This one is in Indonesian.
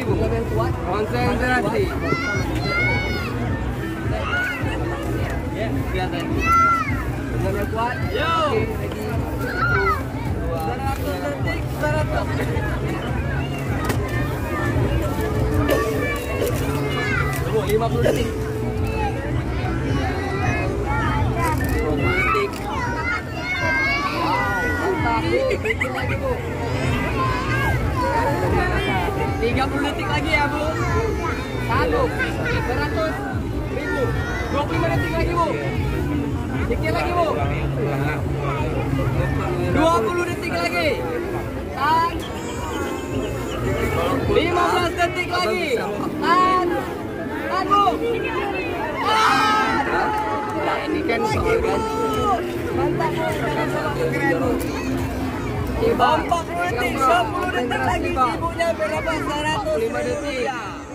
Bu. Konsentrasi. Kelihatan. Benar yang kuat. Yo. Lagi. 100 detik, 100. Tunggu 50 detik. 20 detik. Wow, mantap Bu. Dikit lagi Bu. 30 detik lagi ya Bu. 100, 100.000. 25 detik lagi Bu. Dikit lagi Bu. 20 detik lagi. 15 detik lagi. Tahan Bu. Nah ini kan soal kan. Mantap Bu. Keren Bu. 40 detik, 10 detik lagi ibunya berapa? 100.000 rupiah.